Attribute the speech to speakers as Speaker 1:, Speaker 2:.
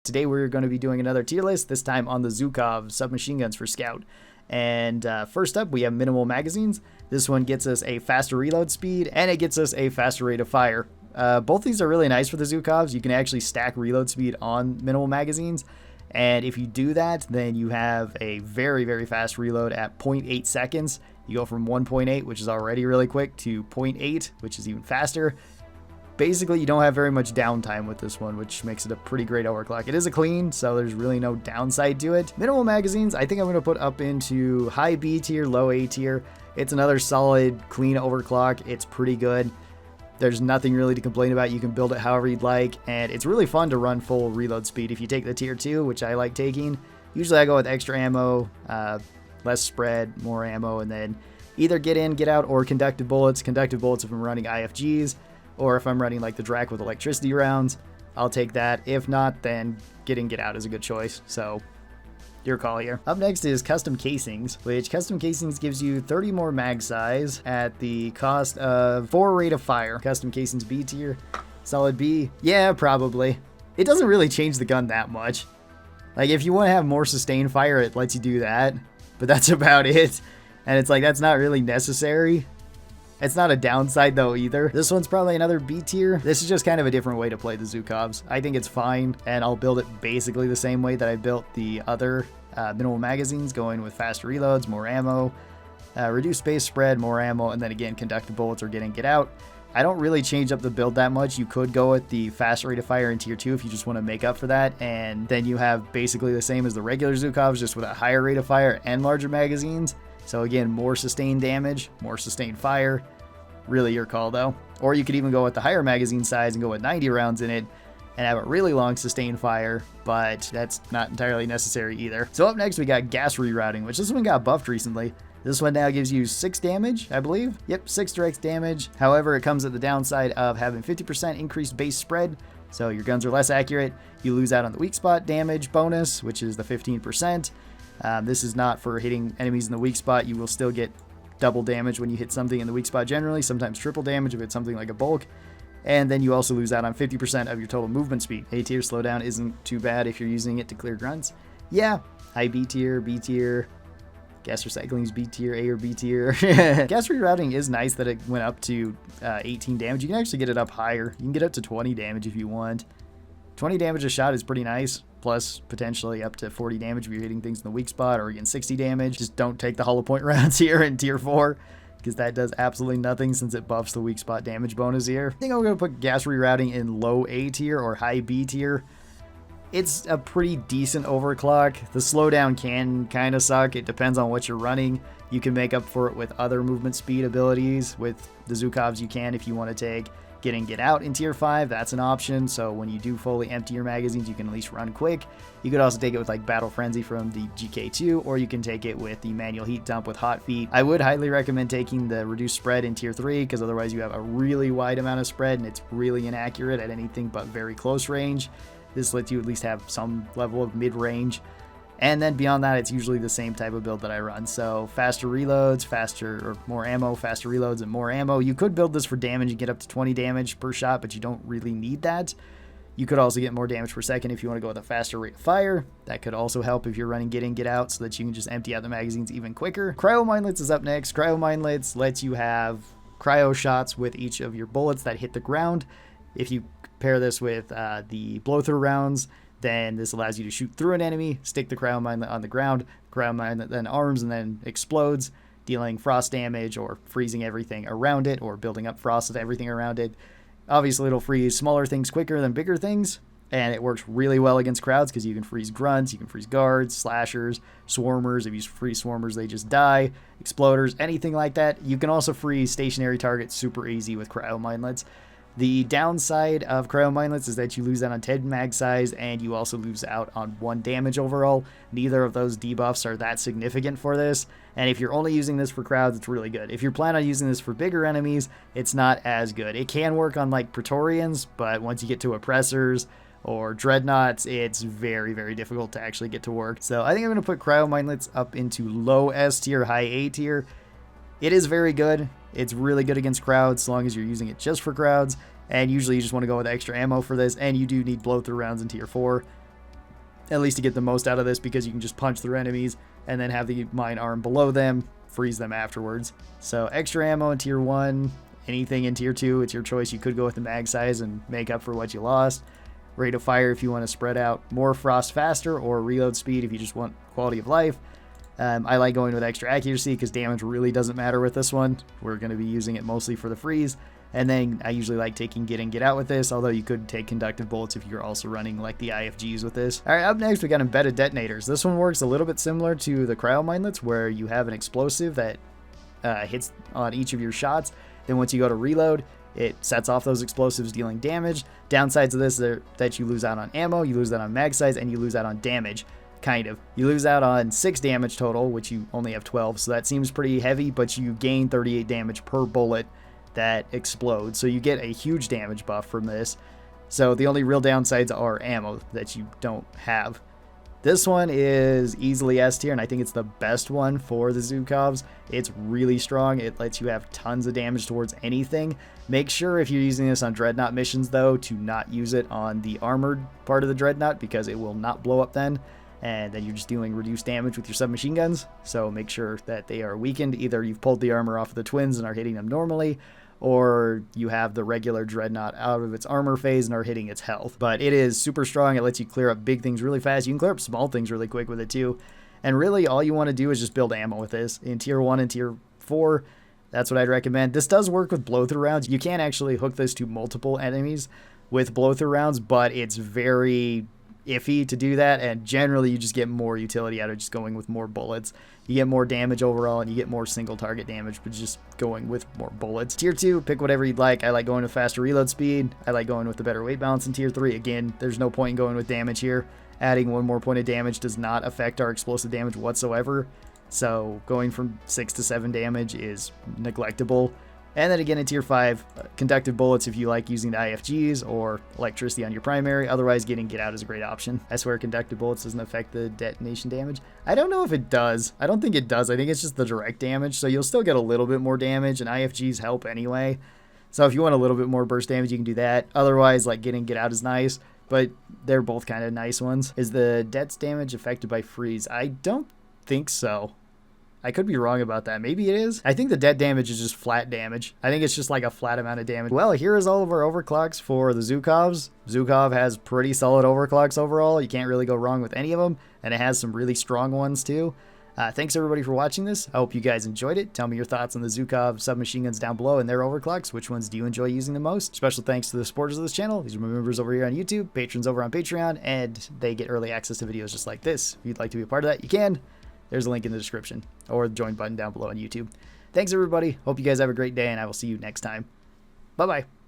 Speaker 1: Today we're going to be doing another tier list, this time on the Zhukov submachine guns for Scout. And first up, we have minimal magazines. This one gets us a faster reload speed, and it gets us a faster rate of fire. Both these are really nice for the Zhukovs. You can actually stack reload speed on minimal magazines. And if you do that, then you have a very, very fast reload at 0.8 seconds. You go from 1.8, which is already really quick, to 0.8, which is even faster. Basically, you don't have very much downtime with this one, which makes it a pretty great overclock. It is a clean, so there's really no downside to it. Minimal magazines, I think I'm going to put up into high B tier, low A tier. It's another solid, clean overclock. It's pretty good. There's nothing really to complain about. You can build it however you'd like, and it's really fun to run full reload speed. If you take the tier 2, which I like taking, usually I go with extra ammo, less spread, more ammo, and then either get in, get out, or conductive bullets. Conductive bullets if I'm running IFGs, or if I'm running like the Drac with electricity rounds, I'll take that. If not, then get in, get out is a good choice. So your call here. Up next is custom casings, which custom casings gives you 30 more mag size at the cost of 4 rate of fire. Custom casings B tier, solid B. Yeah, probably. It doesn't really change the gun that much. Like if you want to have more sustained fire, it lets you do that, but that's about it. And it's like, that's not really necessary. It's not a downside though either. This one's probably another B tier. This is just kind of a different way to play the Zhukovs. I think it's fine, and I'll build it basically the same way that I built the other minimal magazines, going with faster reloads, more ammo, reduced space spread, more ammo, and then again, conductive bullets or get in, get out. I don't really change up the build that much. You could go with the fast rate of fire in tier 2 if you just want to make up for that, and then you have basically the same as the regular Zhukovs, just with a higher rate of fire and larger magazines. So again, more sustained damage, more sustained fire. Really your call though. Or you could even go with the higher magazine size and go with 90 rounds in it and have a really long sustained fire, but that's not entirely necessary either. So up next we got gas rerouting, which this one got buffed recently. This one now gives you 6 damage, I believe. Yep, 6 direct damage. However, it comes at the downside of having 50% increased base spread, so your guns are less accurate. You lose out on the weak spot damage bonus, which is the 15%. This is not for hitting enemies in the weak spot. You will still get double damage when you hit something in the weak spot generally, sometimes triple damage if it's something like a bulk. And then you also lose out on 50% of your total movement speed. A tier slowdown isn't too bad if you're using it to clear grunts. Yeah, high B tier, B tier. Gas recycling is B tier, A or B tier. Gas rerouting is nice that it went up to 18 damage. You can actually get it up higher. You can get up to 20 damage if you want. 20 damage a shot is pretty nice, plus potentially up to 40 damage if you're hitting things in the weak spot, or again 60 damage. Just don't take the hollow point rounds here in tier 4, because that does absolutely nothing since it buffs the weak spot damage bonus here. I think I'm going to put gas rerouting in low A tier or high B tier. It's a pretty decent overclock. The slowdown can kind of suck. It depends on what you're running. You can make up for it with other movement speed abilities. With the Zhukovs you can if you want to take get in, get out in tier 5, that's an option. So when you do fully empty your magazines, you can at least run quick. You could also take it with like Battle Frenzy from the GK2, or you can take it with the manual heat dump with Hot Feet. I would highly recommend taking the reduced spread in tier 3, because otherwise you have a really wide amount of spread and it's really inaccurate at anything but very close range. This lets you at least have some level of mid-range. And then beyond that, it's usually the same type of build that I run. So faster reloads, faster or more ammo, faster reloads, and more ammo. You could build this for damage and get up to 20 damage per shot, but you don't really need that. You could also get more damage per second if you want to go with a faster rate of fire. That could also help if you're running get in, get out, so that you can just empty out the magazines even quicker. Cryo minelets is up next. Cryo minelets lets you have cryo shots with each of your bullets that hit the ground. If you pair this with the blow-through rounds, then this allows you to shoot through an enemy, stick the cryo minelet on the ground, cryo minelet then arms and then explodes, dealing frost damage or freezing everything around it, or building up frost with everything around it. Obviously, it'll freeze smaller things quicker than bigger things, and it works really well against crowds because you can freeze grunts, you can freeze guards, slashers, swarmers. If you freeze swarmers, they just die. Exploders, anything like that. You can also freeze stationary targets super easy with cryo minelets. The downside of cryo minelets is that you lose out on 10 mag size, and you also lose out on 1 damage overall. Neither of those debuffs are that significant for this, and if you're only using this for crowds, it's really good. If you're planning on using this for bigger enemies, it's not as good. It can work on like Praetorians, but once you get to oppressors or dreadnoughts, it's very, very difficult to actually get to work. So I think I'm going to put cryo minelets up into low S tier, high A tier. It is very good. It's really good against crowds, as long as you're using it just for crowds. And usually you just want to go with extra ammo for this, and you do need blow-through rounds in tier 4. at least to get the most out of this, because you can just punch through enemies and then have the mine arm below them, freeze them afterwards. So extra ammo in tier 1, anything in tier 2, it's your choice. You could go with the mag size and make up for what you lost. Rate of fire if you want to spread out more frost faster, or reload speed if you just want quality of life. I like going with extra accuracy because damage really doesn't matter with this one. We're going to be using it mostly for the freeze. And then I usually like taking get in, get out with this, although you could take conductive bullets if you're also running like the IFGs with this. All right, up next we got embedded detonators. This one works a little bit similar to the cryo minelets, where you have an explosive that hits on each of your shots. Then once you go to reload, it sets off those explosives, dealing damage. Downsides of this are that you lose out on ammo, you lose out on mag size, and you lose out on damage. Kind of. You lose out on 6 damage total, which you only have 12, so that seems pretty heavy, but you gain 38 damage per bullet that explodes. So you get a huge damage buff from this. So the only real downsides are ammo that you don't have. This one is easily S tier, and I think it's the best one for the Zhukovs. It's really strong. It lets you have tons of damage towards anything. Make sure if you're using this on Dreadnought missions, though, to not use it on the armored part of the Dreadnought, because it will not blow up then. And then you're just doing reduced damage with your submachine guns. So make sure that they are weakened. Either you've pulled the armor off of the twins and are hitting them normally, or you have the regular Dreadnought out of its armor phase and are hitting its health. But it is super strong. It lets you clear up big things really fast. You can clear up small things really quick with it too. And really all you want to do is just build ammo with this. In tier 1 and tier 4, that's what I'd recommend. This does work with blow-through rounds. You can actually hook this to multiple enemies with blow-through rounds, but it's very iffy to do that, and generally you just get more utility out of just going with more bullets. You get more damage overall, and you get more single target damage, but just going with more bullets. Tier 2, pick whatever you'd like. I like going with faster reload speed. I like going with the better weight balance in tier 3. Again, there's no point in going with damage here. Adding 1 more point of damage does not affect our explosive damage whatsoever, so going from 6 to 7 damage is neglectable. And then again in tier 5, conductive bullets if you like using the IFGs, or electricity on your primary. Otherwise, get in, get out is a great option. I swear conductive bullets doesn't affect the detonation damage. I don't know if it does. I don't think it does. I think it's just the direct damage, so you'll still get a little bit more damage, and IFGs help anyway. So if you want a little bit more burst damage, you can do that. Otherwise, like get in, get out is nice, but they're both kind of nice ones. Is the det's damage affected by freeze? I don't think so. I could be wrong about that. Maybe it is. I think the dead damage is just flat damage. I think it's just like a flat amount of damage. Well, here is all of our overclocks for the Zhukovs. Zhukov has pretty solid overclocks overall. You can't really go wrong with any of them, and it has some really strong ones too. Thanks everybody for watching this. I hope you guys enjoyed it. Tell me your thoughts on the Zhukov submachine guns down below and their overclocks. Which ones do you enjoy using the most? Special thanks to the supporters of this channel. These are my members over here on YouTube, patrons over on Patreon, and they get early access to videos just like this. If you'd like to be a part of that, you can. There's a link in the description, or the join button down below on YouTube. Thanks everybody. Hope you guys have a great day, and I will see you next time. Bye-bye.